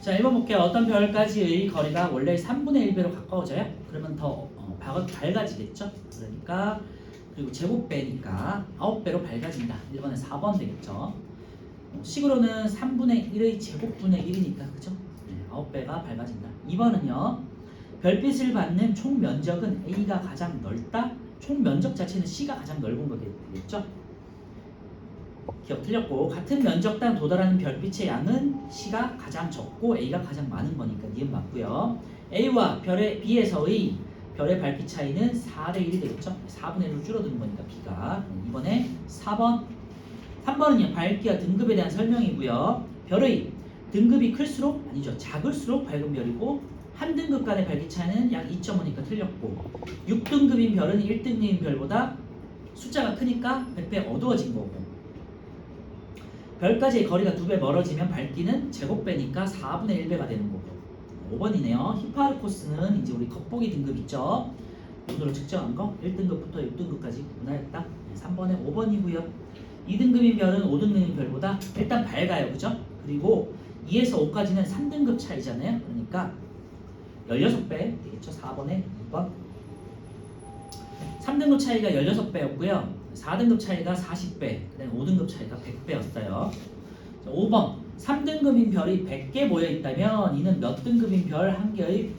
자, 1번 볼게요. 어떤 별까지의 거리가 원래 3분의 1배로 가까워져요? 그러면 더 밝아지겠죠? 그러니까 그리고 제곱배니까 9배로 밝아진다. 1번에 4번 되겠죠? 식으로는 3분의 1의 제곱분의 1이니까 그죠? 네, 9배가 밝아진다. 2번은요. 별빛을 받는 총 면적은 A가 가장 넓다. 총 면적 자체는 C가 가장 넓은 거겠죠? 기억 틀렸고 같은 면적당 도달하는 별빛의 양은 C가 가장 적고 A가 가장 많은 거니까 니은 맞고요. A와 별의 B에서의 별의 밝기 차이는 4대 1이 되겠죠? 4분의 1로 줄어드는 거니까 B가. 이번에 4번 3번은요. 밝기와 등급에 대한 설명이고요. 별의 등급이 클수록 아니죠. 작을수록 밝은 별이고 한 등급 간의 밝기 차이는 약 2.5니까 틀렸고 6등급인 별은 1등급인 별보다 숫자가 크니까 100배 어두워진 거고 별까지의 거리가 2배 멀어지면 밝기는 제곱배니까 4분의 1배가 되는 거고 5번이네요. 히파르코스는 이제 우리 겉보기 등급 있죠. 오늘로 측정한 거 1등급부터 6등급까지 구분하였다. 3번에 5번이고요. 2등급인 별은 5등급인 별보다 일단 밝아요. 그죠? 그리고 2에서 5까지는 3등급 차이잖아요. 그러니까 16배 되겠죠. 4번에 2번 3등급 차이가 16배였고요. 4등급 차이가 40배, 그다음에 5등급 차이가 100배였어요. 5번 3등급인 별이 100개 모여있다면 이는 몇 등급인 별 한 개의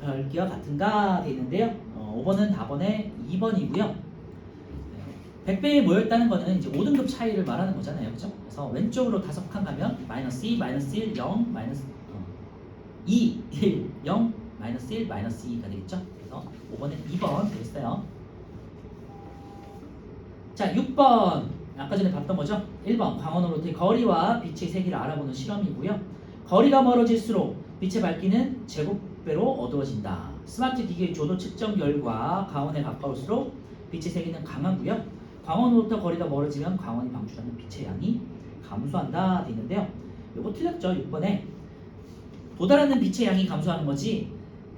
별기와 같은가 되어 있는데요. 5번은 답번에 2번이고요. 100배에 모여있다는 거는 이제 5등급 차이를 말하는 거잖아요. 그죠? 그래서 왼쪽으로 5칸 가면 마이너스 2, 마이너스 1, 0, 마이너스 2, 1, 0, 마이너스 1, 마이너스 2가 되겠죠? 그래서 5번은 2번 되겠어요. 자, 6번 아까 전에 봤던 거죠? 1번 광원으로부터의 거리와 빛의 세기를 알아보는 실험이고요. 거리가 멀어질수록 빛의 밝기는 제곱배로 어두워진다. 스마트 기기의 조도 측정 결과 광원에 가까울수록 빛의 세기는 강하고요. 광원으로부터 거리가 멀어지면 광원이 방출하는 빛의 양이 감소한다 되어 있는데요. 이거 틀렸죠? 6번에 도달하는 빛의 양이 감소하는 거지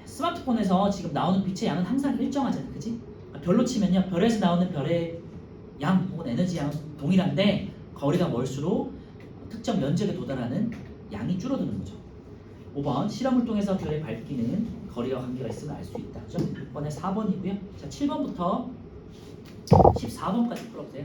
스마트폰에서 지금 나오는 빛의 양은 항상 일정하잖아요. 그치? 별로 치면요. 별에서 나오는 별의 양 혹은 에너지 양은 동일한데 거리가 멀수록 특정 면적에 도달하는 양이 줄어드는 거죠. 5번 실험을 통해서 별의 밝기는 거리와 관계가 있음을 알 수 있다. 그죠? 6번에 4번이고요. 자, 7번부터 14번까지 풀어보세요.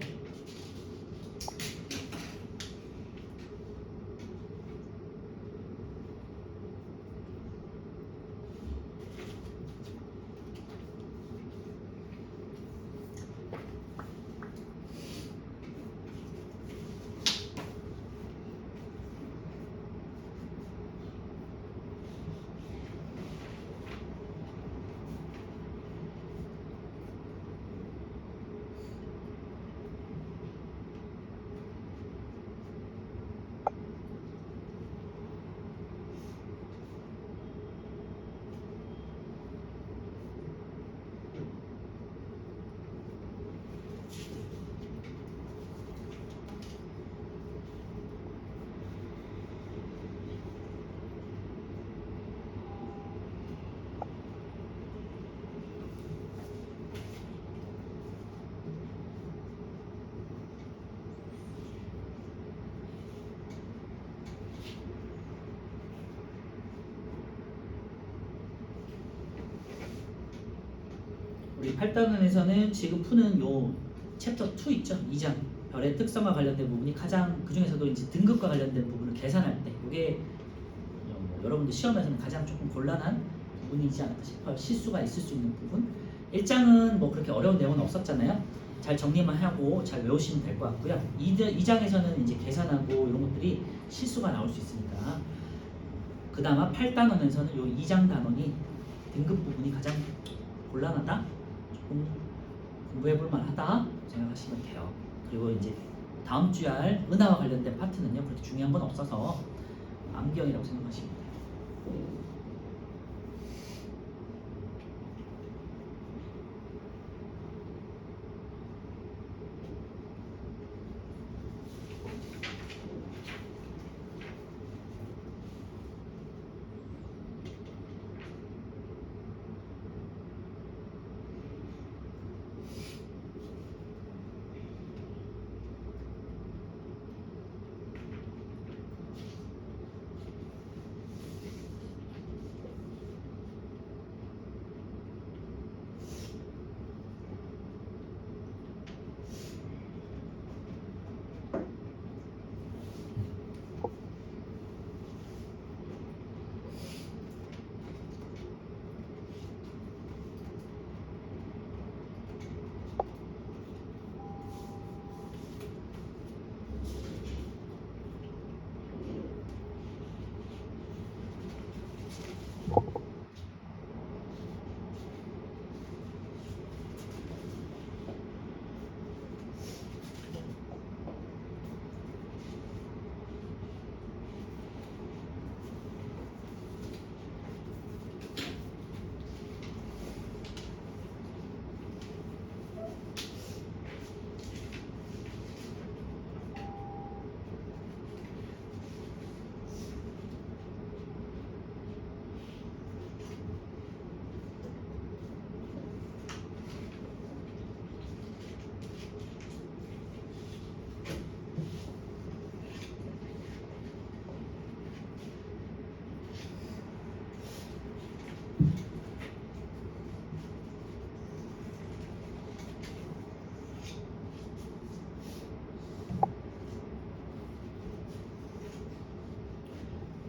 우리 8단원에서는 지금 푸는 요 챕터 2 있죠? 2장 별의 특성과 관련된 부분이 가장 그 중에서도 이제 등급과 관련된 부분을 계산할 때 이게 여러분들 시험에서는 가장 조금 곤란한 부분이지 않을까 싶어요. 실수가 있을 수 있는 부분. 1장은 뭐 그렇게 어려운 내용은 없었잖아요. 잘 정리만 하고 잘 외우시면 될 것 같고요. 2장에서는 이제 계산하고 이런 것들이 실수가 나올 수 있으니까 그나마 8단원에서는 요 2장 단원이 등급 부분이 가장 곤란하다. 공부해볼 만하다 생각하시면 돼요. 그리고 이제 다음 주에 할 은하와 관련된 파트는요 그렇게 중요한 건 없어서 암기형이라고 생각하시면 돼요.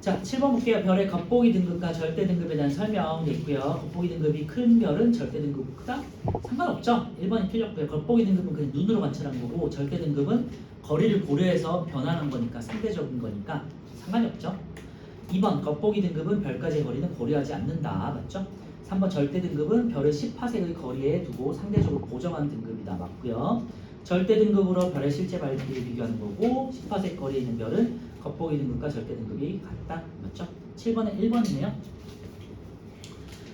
자, 7번 볼게요. 별의 겉보기 등급과 절대 등급에 대한 설명 돼 있고요. 겉보기 등급이 큰 별은 절대 등급 크다? 상관없죠. 1번이 틀렸고요. 겉보기 등급은 그냥 눈으로 관찰한 거고 절대 등급은 거리를 고려해서 변하는 거니까 상대적인 거니까 상관이 없죠. 2번 겉보기 등급은 별까지의 거리는 고려하지 않는다. 맞죠? 3번 절대 등급은 별을 10파색의 거리에 두고 상대적으로 고정한 등급이다. 맞고요. 절대 등급으로 별의 실제 밝기를 비교하는 거고 10파색 거리에 있는 별은 겉보기 등급과 절대 등급이 같다. 맞죠? 7번에 1번이네요.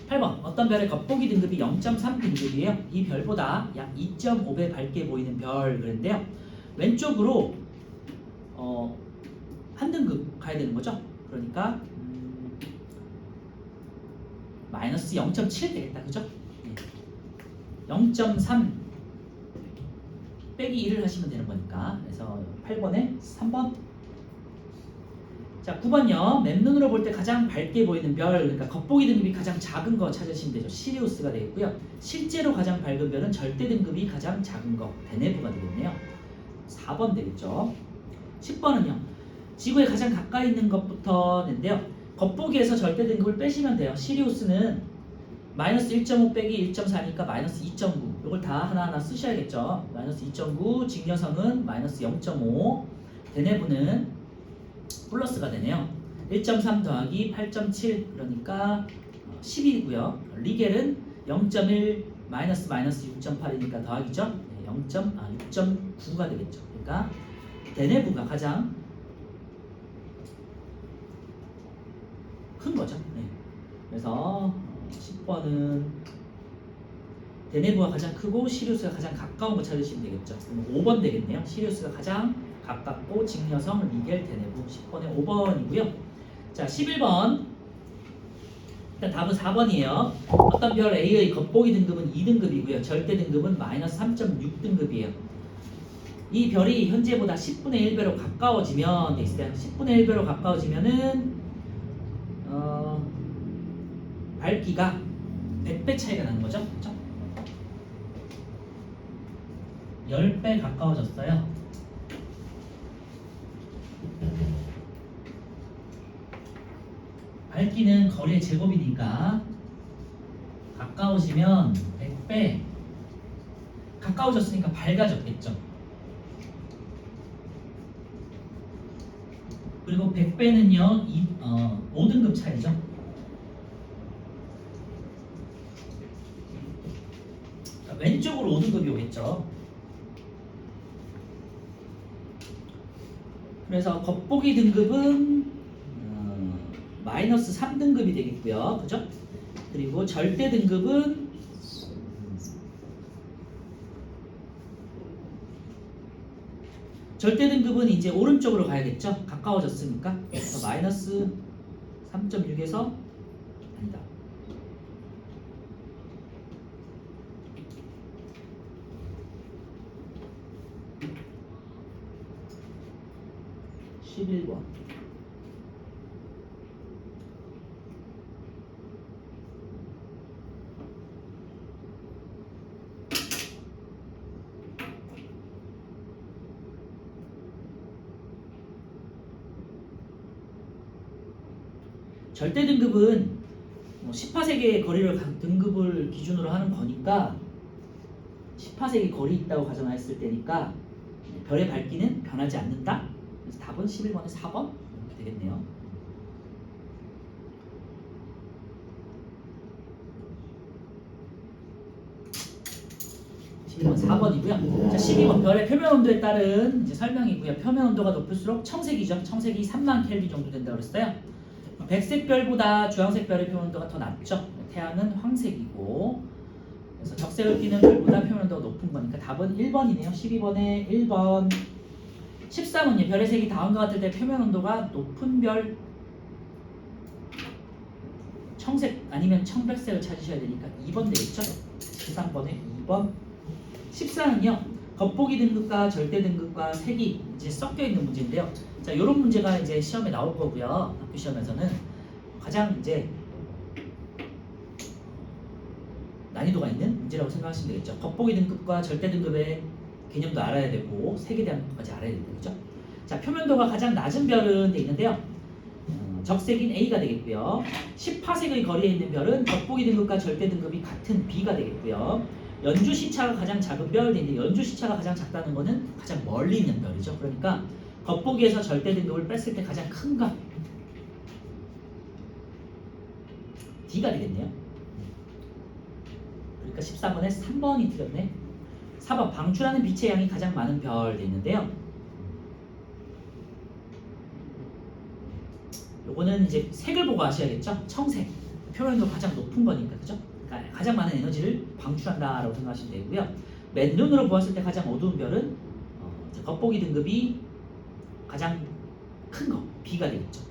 8번 어떤 별의 겉보기 등급이 0.3 등급이에요. 이 별보다 약 2.5배 밝게 보이는 별 그랬는데요. 왼쪽으로 한 등급 가야 되는 거죠. 그러니까 마이너스 0.7 되겠다. 그죠? 0.3 빼기 1을 하시면 되는 거니까. 그래서 8번에 3번. 자, 9번요. 맨눈으로 볼 때 가장 밝게 보이는 별, 그러니까 겉보기 등급이 가장 작은 거 찾으시면 되죠. 시리우스가 되겠고요. 실제로 가장 밝은 별은 절대 등급이 가장 작은 거, 베네브가 되겠네요. 4번 되겠죠. 10번은요. 지구에 가장 가까이 있는 것부터 낸데요. 겉보기에서 절대 등급을 빼시면 돼요. 시리우스는 마이너스 1.5 빼기 1.4니까 마이너스 2.9. 이걸 다 하나하나 쓰셔야겠죠. 마이너스 2.9, 직녀성은 마이너스 0.5, 데네브는 플러스가 되네요. 1.3 더하기 8.7 그러니까 10이고요. 리겔은 0.1 마이너스 6.8이니까 더하기죠. 6.9가 되겠죠. 그러니까 데네브가 가장 큰 거죠. 네. 그래서 10번은 데네브가 가장 크고 시리우스가 가장 가까운 거 찾으시면 되겠죠. 그럼 5번 되겠네요. 시리우스가 가장 가깝고 직녀성 리겔 데네브 10번에 5번이고요. 자, 11번 일단 답은 4번이에요. 어떤 별 A의 겉보기 등급은 2등급이고요. 절대 등급은 마이너스 3.6등급이에요. 이 별이 현재보다 10분의 1배로 가까워지면 돼 있어요. 10분의 1배로 가까워지면은 밝기가 100배 차이가 나는 거죠. 그렇죠? 10배 가까워졌어요. 밝기는 거리의 제곱이니까 가까워지면 100배 가까워졌으니까 밝아졌겠죠. 그리고 100배는요 5등급 차이죠. 왼쪽으로 5등급이 오겠죠. 그래서 겉보기 등급은 마이너스 3등급이 되겠고요. 그죠? 그리고 절대 등급은 이제 오른쪽으로 가야겠죠? 가까워졌으니까. 그래서 마이너스 3.6에서 아니다. 11번. 절대 등급은 10파세기의 거리를 등급을 기준으로 하는 거니까 10파세기 거리 있다고 가정했을 때니까 별의 밝기는 변하지 않는다. 그래서 답은 11번에 4번 이렇게 되겠네요. (12번) 4번이고요. 자, 12번 별의 표면 온도에 따른 이제 설명이고요. 표면 온도가 높을수록 청색이죠. 청색이 3만 켈빈 정도 된다고 그랬어요. 백색 별보다 주황색 별의 표면 온도가 더 낮죠. 태양은 황색이고, 그래서 적색을 띠는 별보다 표면 온도가 높은 거니까 답은 1번이네요. 12번에 1번. 13번이 별의 색이 다음과 같을 때 표면 온도가 높은 별 청색 아니면 청백색을 찾으셔야 되니까 2번 되겠죠. 13번에 2번. 14는요 겉보기 등급과 절대 등급과 색이 이제 섞여 있는 문제인데요. 자, 이런 문제가 이제 시험에 나올 거고요. 학교 시험에서는 가장 이제 난이도가 있는 문제라고 생각하시면 되겠죠. 겉보기 등급과 절대 등급의 개념도 알아야 되고 색에 대한 것까지 알아야 되는 거죠. 자, 표면도가 가장 낮은 별은 돼 있는데요. 적색인 A가 되겠고요. 10파색의 거리에 있는 별은 겉보기 등급과 절대 등급이 같은 B가 되겠고요. 연주 시차가 가장 작은 별인데 연주 시차가 가장 작다는 거는 가장 멀리 있는 별이죠. 그러니까 겉보기에서 절대 등급을 뺐을 때 가장 큰 값 D가 되겠네요. 그러니까 13번에 3번이 틀렸네. 4번 방출하는 빛의 양이 가장 많은 별 돼 있는데요. 요거는 이제 색을 보고 아셔야겠죠? 청색 표면도 가장 높은 거니까 그죠? 그러니까 가장 많은 에너지를 방출한다라고 생각하시면 되고요. 맨눈으로 보았을 때 가장 어두운 별은 겉보기 등급이 가장 큰 거 B가 되겠죠.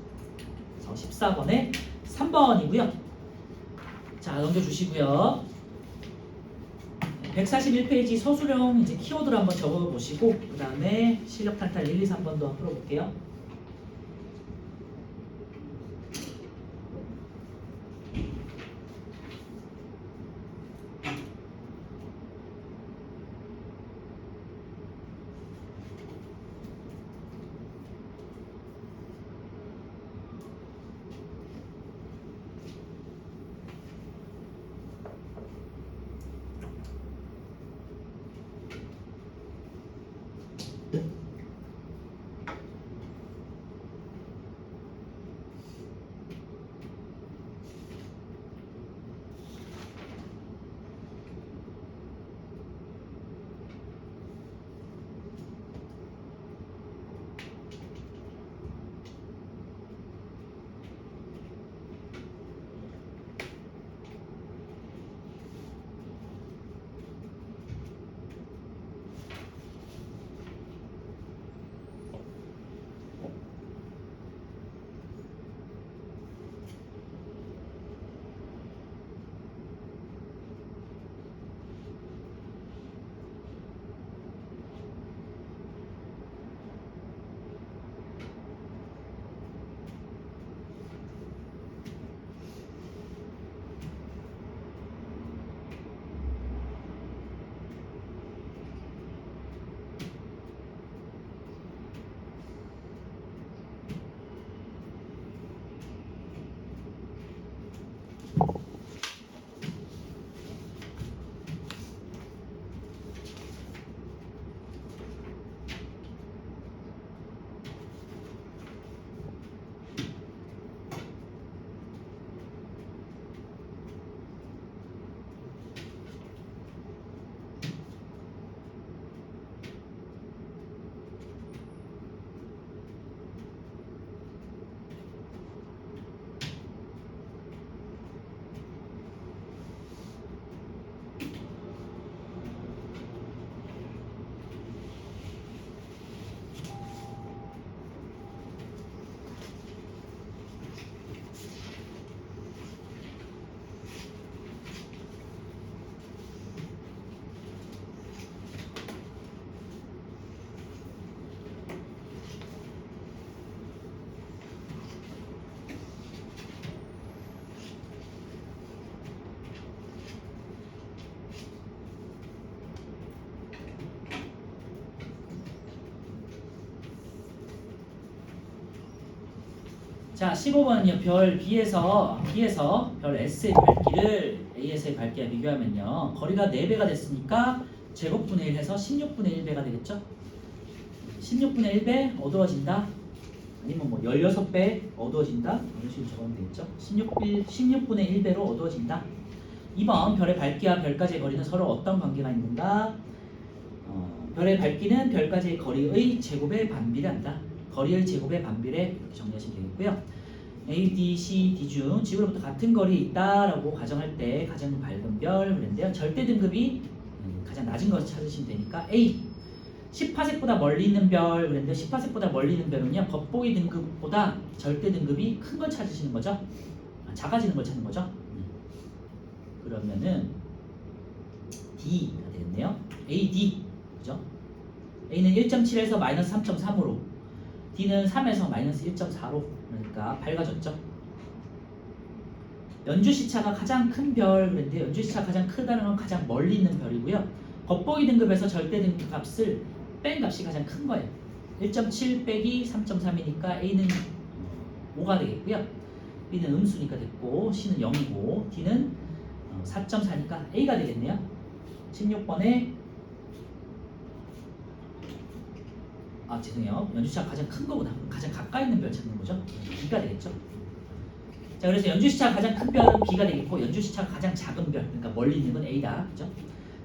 그래서 14번에 3번이고요. 자 넘겨주시고요. 141페이지 서술형 이제 키워드를 한번 적어보시고 그 다음에 실력 탄탈 1, 2, 3번도 한번 풀어볼게요. 자 15번은요. 별 B에서 별 S의 밝기를 AS의 밝기와 비교하면요. 거리가 4배가 됐으니까 제곱분의 1 해서 16분의 1배가 되겠죠. 16분의 1배 어두워진다. 아니면 뭐 16배 어두워진다. 이런 식으로 적으면 되겠죠. 16분의 1배로 어두워진다. 2번 별의 밝기와 별까지의 거리는 서로 어떤 관계가 있는가? 별의 밝기는 별까지의 거리의 제곱에 반비례한다. 거리의 제곱에 반비례 이렇게 정리하시면 되겠고요. A, D, C, D 중 지구로부터 같은 거리에 있다라고 가정할 때 가장 밝은 별 그랬는데요. 절대 등급이 가장 낮은 것을 찾으시면 되니까 A 10파색보다 멀리 있는 별 그랬는데 10파색보다 멀리 있는 별은요. 겉보기 등급보다 절대 등급이 큰 걸 찾으시는 거죠. 작아지는 걸 찾는 거죠. 그러면은 D가 되겠네요. A, D 그죠? A는 1.7에서 마이너스 3.3으로 D는 3에서 마이너스 1.4로 그러니까 밝아졌죠. 연주시차가 가장 큰 별 그런데 연주시차가 가장 크다는 건 가장 멀리 있는 별이고요. 겉보기 등급에서 절대 등급 값을 뺀 값이 가장 큰 거예요. 1.7 빼기 3.3이니까 A는 5가 되겠고요. B는 음수니까 됐고 C는 0이고 D는 4.4니까 A가 되겠네요. 16번에 죄송해요. 연주시차가 가장 큰 거보다 가장 가까이 있는 별 찾는 거죠. B가 되겠죠. 자, 그래서 연주시차가 가장 큰 별은 B가 되겠고 연주시차가 가장 작은 별, 그러니까 멀리 있는 건 A다. 그죠?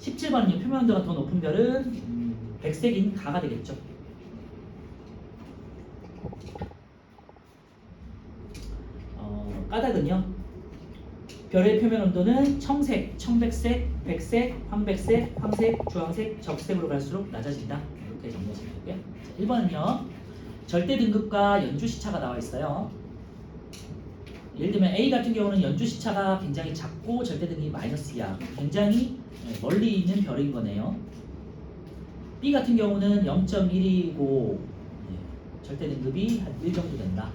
17번은요. 표면 온도가 더 높은 별은 백색인 가가 되겠죠. 까닭은요. 별의 표면 온도는 청색, 청백색, 백색, 황백색, 황색, 주황색, 적색으로 갈수록 낮아진다. 이렇게 정리하시면 되고요. 1번은요. 절대 등급과 연주 시차가 나와 있어요. 예를 들면 A 같은 경우는 연주 시차가 굉장히 작고 절대 등급이 -2야. 굉장히 멀리 있는 별인 거네요. B 같은 경우는 0.1이고 절대 등급이 한 1 정도 된다.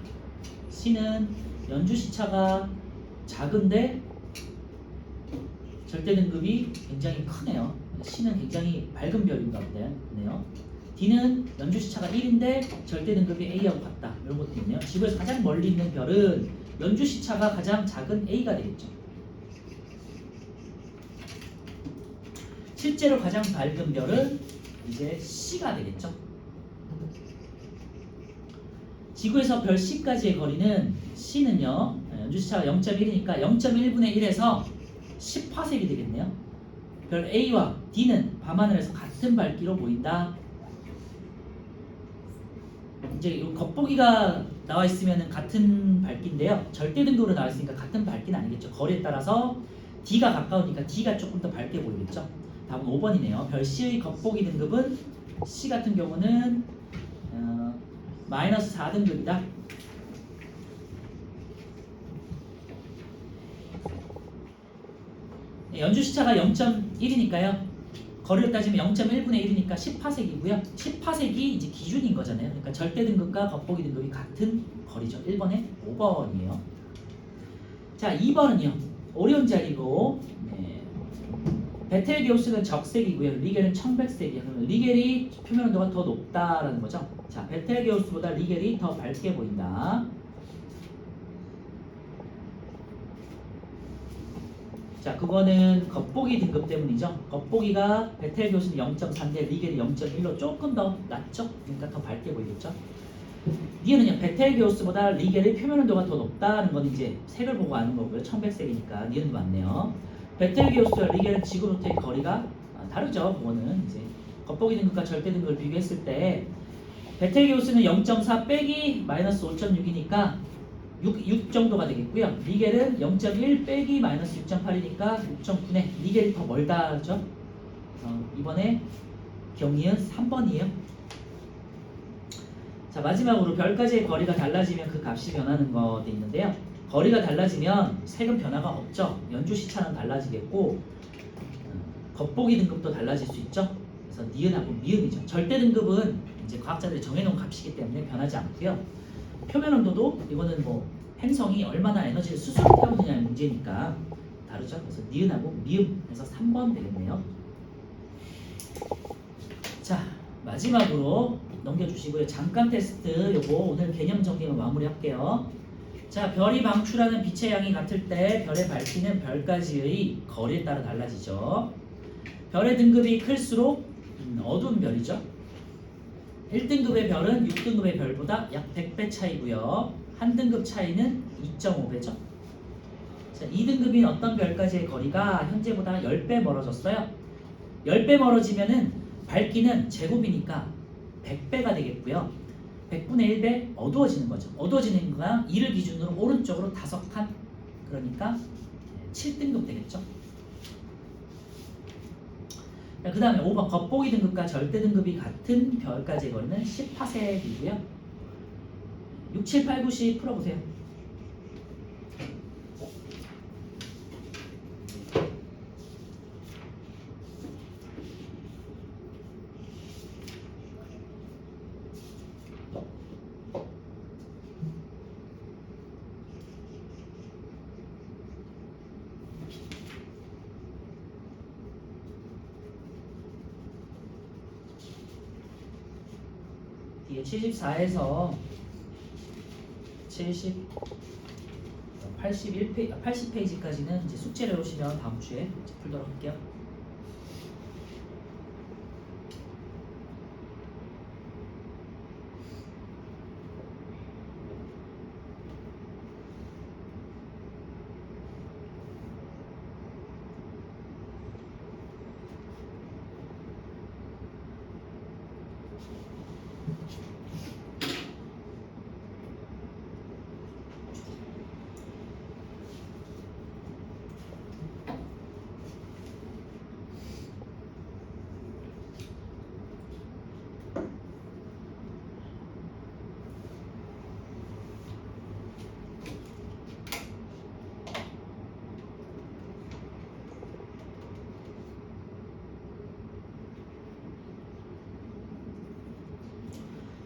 C는 연주 시차가 작은데 절대 등급이 굉장히 크네요. C는 굉장히 밝은 별인가 보네요. D는 연주 시차가 1인데 절대 등급이 A하고 같다. 이런 것도 있네요. 지구에서 가장 멀리 있는 별은 연주 시차가 가장 작은 A가 되겠죠. 실제로 가장 밝은 별은 이제 C가 되겠죠. 지구에서 별 C까지의 거리는 C는요. 연주시차가 0.1이니까 0.1분의 1에서 10화색이 되겠네요. 별 A와 D는 밤하늘에서 같은 밝기로 보인다. 이제 이 겉보기가 나와 있으면 같은 밝기인데요. 절대 등급으로 나와 있으니까 같은 밝기는 아니겠죠. 거리에 따라서 D가 가까우니까 D가 조금 더 밝게 보이겠죠. 답은 5번이네요. 별 C의 겉보기 등급은 C 같은 경우는 -4등급이다. 연주시차가 0.1이니까요. 거리를 따지면 0.1분의 1이니까 10화색이고요. 10화색이 이제 기준인 거잖아요. 그러니까 절대 등급과 겉보기 등급이 같은 거리죠. 1번에 5번이에요. 자, 2번은요. 오리온 자리고 베텔게우스는 적색이고요. 리겔은 청백색이에요. 그러면 리겔이 표면 온도가 더 높다라는 거죠. 자, 베텔게우스보다 리겔이 더 밝게 보인다. 자, 그거는 겉보기 등급 때문이죠. 겉보기가 베텔게우스는 0.4인데 리겔이 0.1로 조금 더 낮죠. 그러니까 더 밝게 보이겠죠. 니은은요, 베텔게우스보다 리겔의 표면 온도가 더 높다는 건 이제 색을 보고 아는 거고요. 청백색이니까 니은도 맞네요. 베텔게우스와 리겔은 지구로부터의 거리가 다르죠. 그거는 이제 겉보기 등급과 절대 등급을 비교했을 때 베텔게우스는 0.4 빼기 -5.6이니까 6 정도가 되겠고요. 리겔은 0.1 빼기 -6.8이니까 6.9네. 리겔이 더 멀다죠. 이번에 경리은 3번이에요. 자, 마지막으로 별까지의 거리가 달라지면 그 값이 변하는 것도 있는데요. 거리가 달라지면 색은 변화가 없죠. 연주 시차는 달라지겠고 겉보기 등급도 달라질 수 있죠. 그래서 니은하고 미음이죠. 절대 등급은 이제 과학자들이 정해놓은 값이기 때문에 변하지 않고요. 표면 온도도 이거는 뭐 행성이 얼마나 에너지를 스스로 태우느냐의 문제니까 다르죠. 그래서 니은하고 미음에서 3번 되겠네요. 자, 마지막으로 넘겨주시고요. 잠깐 테스트 요거 오늘 개념 정리만 마무리할게요. 자, 별이 방출하는 빛의 양이 같을 때 별의 밝기는 별까지의 거리에 따라 달라지죠. 별의 등급이 클수록 어두운 별이죠. 1등급의 별은 6등급의 별보다 약 100배 차이고요. 한 등급 차이는 2.5배죠. 자, 2등급인 어떤 별까지의 거리가 현재보다 10배 멀어졌어요. 10배 멀어지면은 밝기는 제곱이니까 100배가 되겠고요. 100분의 1배 어두워지는 거죠. 어두워지는 거가 2를 기준으로 오른쪽으로 5칸, 그러니까 7등급 되겠죠. 그 다음에 5번 겉보기 등급과 절대 등급이 같은 별까지의 거리는 10화색이고요. 6, 7, 8, 9, 10 풀어보세요. 뒤에 74에서 70, 80페이지까지는 이제 숙제를 해오시면 다음 주에 이제 풀도록 할게요.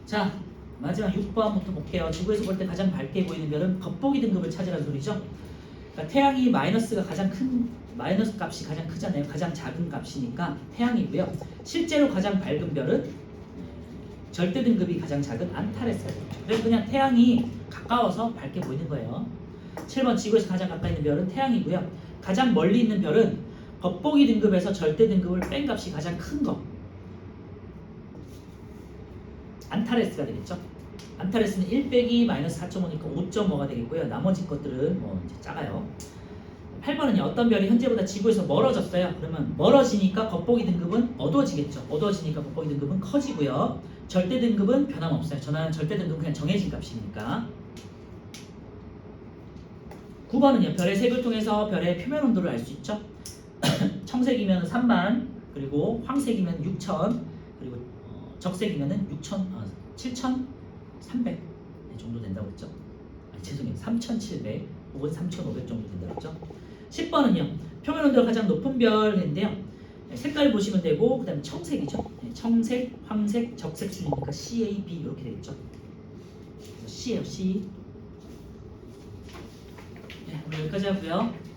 자, 마지막 6번부터 볼게요. 지구에서 볼 때 가장 밝게 보이는 별은 겉보기 등급을 찾으라는 소리죠. 그러니까 태양이 마이너스 값이 가장 크잖아요. 가장 작은 값이니까 태양이고요. 실제로 가장 밝은 별은 절대 등급이 가장 작은 안타레스가 되겠죠. 그래서 그냥 태양이 가까워서 밝게 보이는 거예요. 7번 지구에서 가장 가까이 있는 별은 태양이고요. 가장 멀리 있는 별은 겉보기 등급에서 절대 등급을 뺀 값이 가장 큰 거. 안타레스가 되겠죠. 안타레스는 1 빼기 마이너스 4.5니까 5.5가 되겠고요. 나머지 것들은 뭐 이제 작아요. 8번은요. 어떤 별이 현재보다 지구에서 멀어졌어요. 그러면 멀어지니까 겉보기 등급은 어두워지겠죠. 어두워지니까 겉보기 등급은 커지고요. 절대 등급은 변함없어요. 전화는 절대 등급은 그냥 정해진 값이니까. 9번은요. 별의 색을 통해서 별의 표면 온도를 알 수 있죠. 청색이면 3만, 그리고 황색이면 6천, 그리고 적색이면은 7,300 정도 된다고 했죠. 죄송해요. 3,700 혹은 3,500 정도 된다고 했죠. 10번은요. 표면 온도가 가장 높은 별인데요. 색깔 보시면 되고, 그 다음에 청색이죠. 청색, 황색, 적색 순이니까 CA, B 이렇게 되겠죠. C예요, C. 네, 오늘 여기까지 하고요.